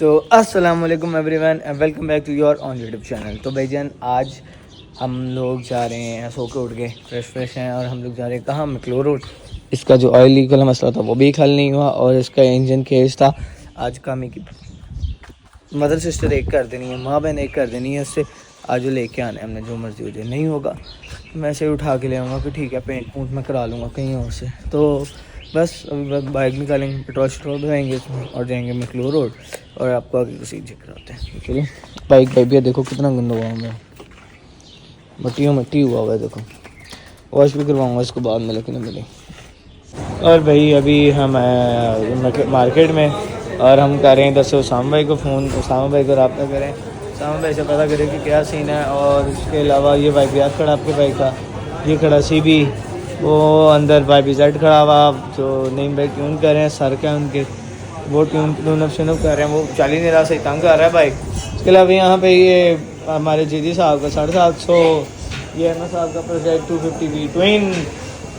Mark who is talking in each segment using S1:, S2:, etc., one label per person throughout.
S1: तो अस्सलाम वालेकुम everyone and welcome back to your own YouTube channel. तो भाईजान आज हम लोग जा रहे हैं, सो के उठ के फ्रेश हैं और हम लोग जा रहे हैं कहाँ, मैक्लोर रोड। इसका जो ऑयल लीक वाला मसला था वो भी हल नहीं हुआ और इसका इंजन केस था। आज कामी की मदर सिस्टर एक कर देनी है, माँ बहन एक कर देनी है, उससे आज वो लेके आना है हमने, जो मर्जी हो जाए। नहीं होगा मैं ऐसे उठा के ले आऊँगा कि ठीक है पेंट पूंट में करा लूँगा कहीं और से। तो बस अभी बाइक निकालेंगे, पेट्रोल भराएंगे इसमें और जाएंगे मैक्लोर रोड और आपको आगे को सीट चेक कराते हैं। चलिए बाइक भैया देखो कितना गंदा हुआ हमें, मट्टी हुआ है देखो। वॉश भी करवाऊँगा इसको बाद में, लेकिन मिले। और भाई अभी हम मार्केट में और हम कर रहे हैं इधर से उसामा भाई को फ़ोन, उसामा भाई को रब्ता करें, उसामा भाई से पता करें कि क्या सीन है। और इसके अलावा ये बाइक याद खड़ा आपके बाइक का, ये खड़ा CB, वो अंदर YBZ खड़ा हुआ, जो नेम भाई ट्यून कर रहे हैं, सर क्या उनके वो ट्यून कर रहे हैं, वो चाली नहीं रहा, सही तंग कर रहा है बाइक। इसके अलावा यहाँ पे ये हमारे जीजी साहब का 750, ये अहमद साहब का प्रोजेक्ट 250V ट्विन,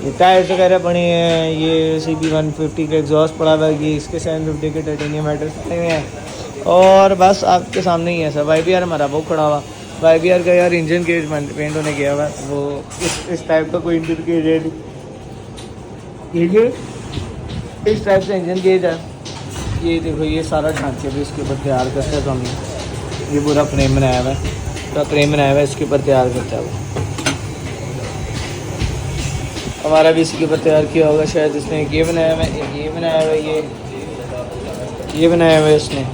S1: ये टायर्स वगैरह पड़े हैं, ये CB 150 का एग्जॉस्ट पड़ा हुआ है, ये इसके 750 के टाइटेनियम मेटल्स पड़े हुए हैं। और बस आपके सामने ही है सब। YBR हमारा वो खड़ा हुआ, YBR का यार इंजन केज पेंट होने गया हुआ, वो इस टाइप का कोई इंजन केज है, इस टाइप से इंजन केज है। ये देखो ये सारा ढांचे भी इसके ऊपर तैयार करते हैं, तो हमने ये पूरा फ्रेम बनाया हुआ है, पूरा फ्रेम बनाया हुआ है, इसके ऊपर तैयार करता है वो। हमारा भी इसके ऊपर तैयार किया होगा शायद इसने, ये बनाया हुआ है, ये बनाया हुआ है, ये बनाया हुआ है इसने।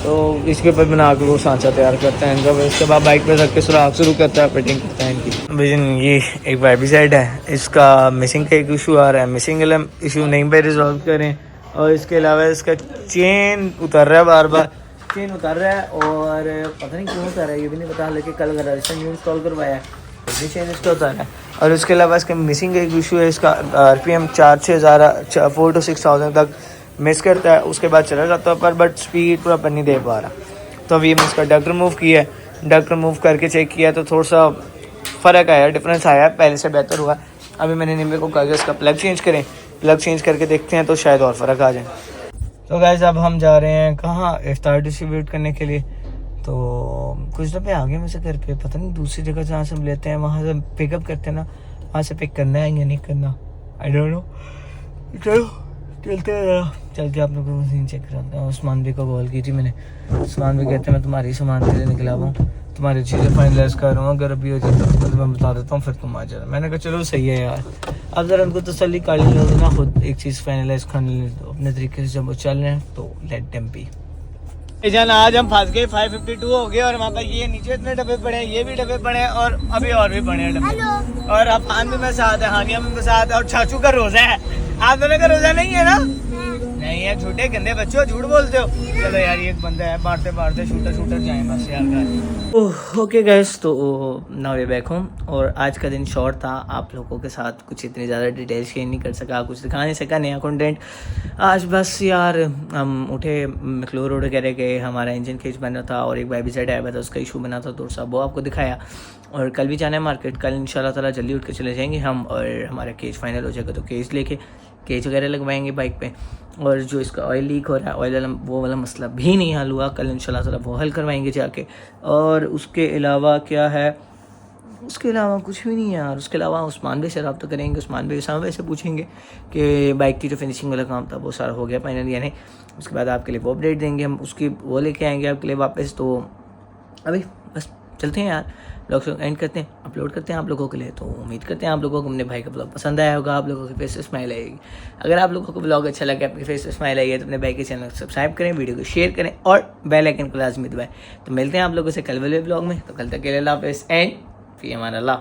S1: तो इसके ऊपर बना के वो सांचा तैयार करता है इनका। इसके बाद बाइक पे रख के सुराख शुरू करता है, फिटिंग करता है इनकी। विजन ये एक YBZ है, इसका मिसिंग का एक इशू आ रहा है, मिसिंग इशू नहीं पे रिजॉल्व करें। और इसके अलावा इसका चेन उतर रहा है, बार बार चेन उतर रहा है और पता नहीं क्यों उतर रहा है, ये भी नहीं पता। लेकिन कल रजिस्टर न्यू इंस्टॉल करवाया है, ये चेन इसका उतर रहा है। और इसके अलावा इसका मिसिंग एक इशू है, इसका RPM 4 से 6,000 तक मिस करता है, उसके बाद चला जाता है पर बट स्पीड प्रॉपर नहीं दे पा रहा। तो अभी हमने इसका डक्ट रिमूव किया है, डक्ट रिमूव करके चेक किया तो थोड़ा सा फ़र्क आया, डिफरेंस आया, पहले से बेहतर हुआ। अभी मैंने निम्बे को कहा कि इसका प्लग चेंज करें, प्लग चेंज करके देखते हैं तो शायद और फ़र्क आ जाए। तो गाइस अब हम जा रहे हैं कहाँ, इफ्तार डिस्ट्रीब्यूट करने के लिए। तो कुछ दफ़े आगे में से घर पे पता नहीं दूसरी जगह जहाँ से हम लेते हैं वहाँ से पिकअप करते हैं ना, वहाँ से पिक करना है या नहीं करना, आई डोंट नो। चलो चलते हैं, चल के आप लोगों को सीन चेक कराते हैं। उस्मान भाई को कॉल की थी मैंने, उस्मान भाई कहते हैं मैं तुम्हारी सामान के लिए निकला हुआ हूँ, तुम्हारी चीज़ें फाइनलाइज कर रहा हूँ, अगर अभी हो जाए तो मैं बता देता हूँ, फिर तुम आ जाना। मैंने कहा चलो सही है यार, अब ज़रा उनको तसल्ली कर लो ना, खुद एक चीज़ फाइनलाइज कर ले दो अपने तरीके से। जब वो चल रहे हैं तो लेट देम बी। जान आज हम फंस गए, 552 हो गए और हमारे पास ये नीचे इतने डब्बे पड़े हैं, ये भी डब्बे पड़े हैं और अभी और भी पड़े हैं डब्बे। और अब आन भी मेरे साथ है, हानिया भी मेरे साथ है और चाचू का रोजा है। आप दोनों का रोजा नहीं है ना? नहीं है, झूठे गंदे बच्चों, झूठ बोलते हो। चलो यार ये एक बंदा है, मारते शूटर जाए बस यार। ओके गाइस, तो नाउ वे बैक होम। और आज का दिन शॉर्ट था, आप लोगों के साथ कुछ इतनी ज़्यादा डिटेल शेयर नहीं कर सका, कुछ दिखा नहीं सका नया कंटेंट। आज बस यार हम उठे, मैक्लोर रोड कह रहे कि हमारा इंजन केज बना था और एक YBZ आया था, उसका इशू बना था, तो सब वो आपको दिखाया। और कल भी जाना है मार्केट, कल इंशाल्लाह ताला जल्दी उठ के चले जाएंगे हम और हमारा केज फाइनल हो जाएगा तो केज लेके केज वगैरह लगवाएंगे बाइक पे। और जो इसका ऑयल लीक हो रहा है, ऑयल वाला वो वाला मसला भी नहीं हल हुआ, कल इंशाल्लाह ताला वो हल करवाएंगे जाके। और उसके अलावा क्या है, उसके अलावा कुछ भी नहीं है यार। उसके अलावा उस्मान भाई से रब्ता करेंगे, उस्मान भाई साहब से पूछेंगे कि बाइक की जो फिनिशिंग वाला काम था वो सारा हो गया फाइनल या नहीं। उसके बाद आपके लिए वो अपडेट देंगे हम, उसकी वो लेके आएंगे आपके लिए वापस। तो अभी बस चलते हैं यार, ब्लॉग एंड करते हैं, अपलोड करते हैं आप लोगों के लिए। तो उम्मीद करते हैं आप लोगों को अपने भाई का ब्लॉग पसंद आया होगा, आप लोगों के फेस से स्माइल आएगी। अगर आप लोगों को ब्लॉग अच्छा लगे, आपके फेस से स्माइल आई है, तो अपने भाई के चैनल को सब्सक्राइब करें, वीडियो को शेयर करें और बेल आइकन को लाजमी दबाएं। तो मिलते हैं आप लोगों से कल वाले ब्लॉग में, तो कल तक के लिए अल्लाह हाफ़िज़ एंड फ़ी अमान अल्लाह।